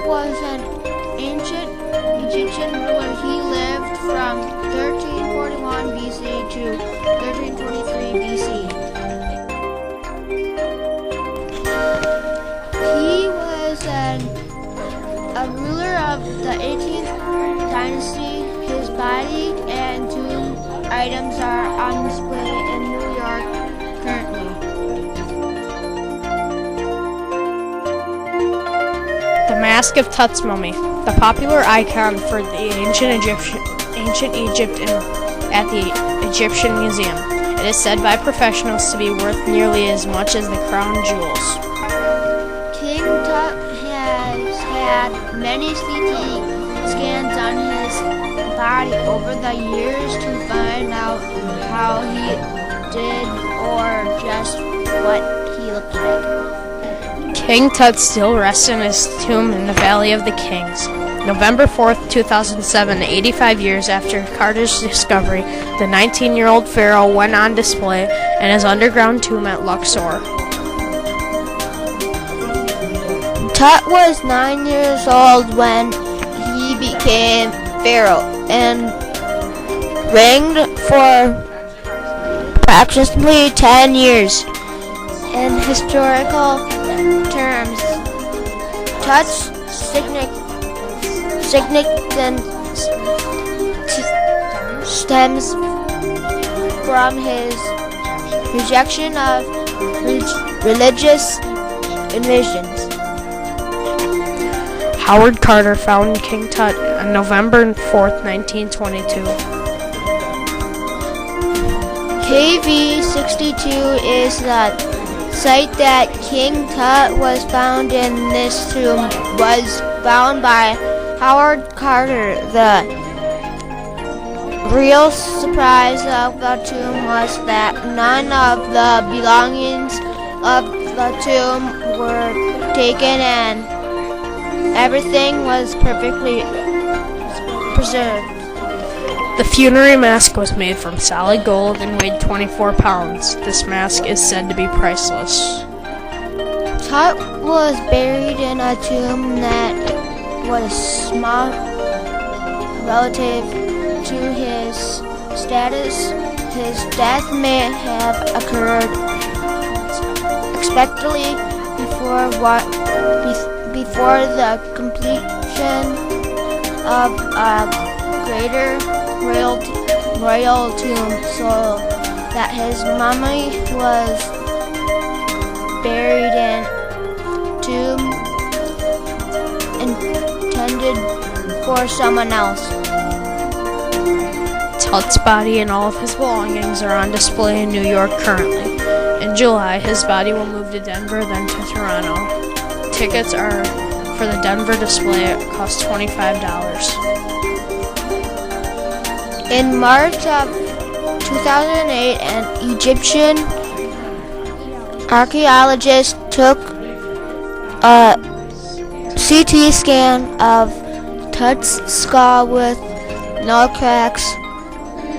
was an ancient Egyptian ruler. He lived from 1341 BC to 1323 BC. He was a ruler of the 18th dynasty. His body and tomb items are on display in New York currently. The Mask of Tut's Mummy, the popular icon for the ancient Egypt at the Egyptian Museum. It is said by professionals to be worth nearly as much as the crown jewels. King Tut has had many CT scans on his body over the years to find out how he did or just what he looked like. King Tut still rests in his tomb in the Valley of the Kings. November 4th, 2007, 85 years after Carter's discovery, the 19-year-old pharaoh went on display in his underground tomb at Luxor. Tut was 9 years old when he became pharaoh and reigned for approximately 10 years. In historical terms, Tut's significance stems from his rejection of religious invasions. Howard Carter found King Tut on November 4th, 1922. KV62 is the site that King Tut was found in. This tomb was found by Howard Carter. The real surprise of the tomb was that none of the belongings of the tomb were taken and everything was perfectly preserved. The funerary mask was made from solid gold and weighed 24 pounds. This mask is said to be priceless. Tut was buried in a tomb that was small relative to his status. His death may have occurred expectedly before the completion of a greater royal tomb, so that his mummy was buried in tomb intended for someone else. Tut's body and all of his belongings are on display in New York currently. In July, his body will move to Denver, then to Toronto. Tickets are for the Denver display. It costs $25. In March of 2008, an Egyptian archaeologist took a CT scan of Tut's skull with no cracks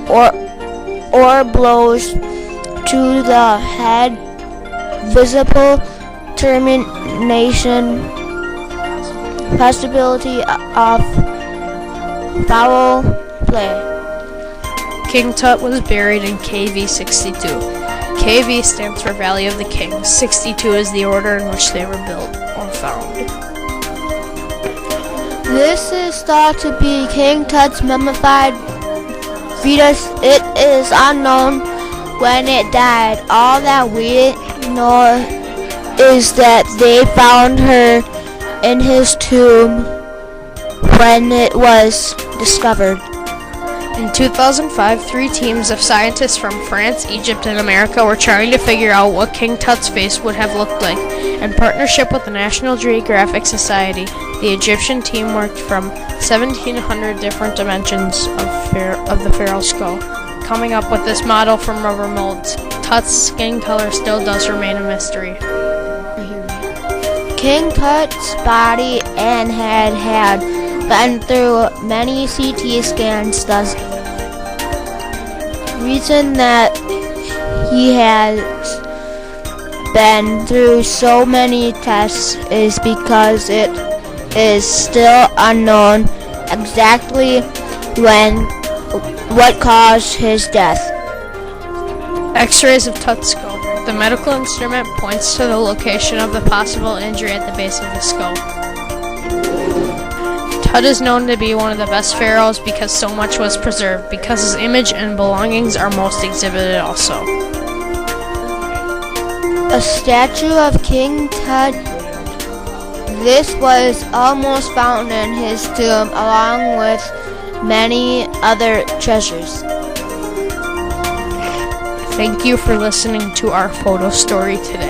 or blows to the head, visible termination, possibility of foul play. King Tut was buried in KV62. KV stands for Valley of the Kings. 62 is the order in which they were built or found. This is thought to be King Tut's mummified fetus. It is unknown when it died. All that we know is that they found her in his tomb when it was discovered. In 2005, 3 teams of scientists from France, Egypt, and America were trying to figure out what King Tut's face would have looked like. In partnership with the National Geographic Society, the Egyptian team worked from 1,700 different dimensions of the pharaoh's skull, coming up with this model from rubber molds. Tut's skin color still does remain a mystery. King Tut's body and head had been through many CT scans. The reason that he has been through so many tests is because it is still unknown exactly what caused his death. X-rays of Tut's skull. The medical instrument points to the location of the possible injury at the base of the skull. Tut is known to be one of the best pharaohs because so much was preserved, because his image and belongings are most exhibited also. A statue of King Tut. This was almost found in his tomb along with many other treasures. Thank you for listening to our photo story today.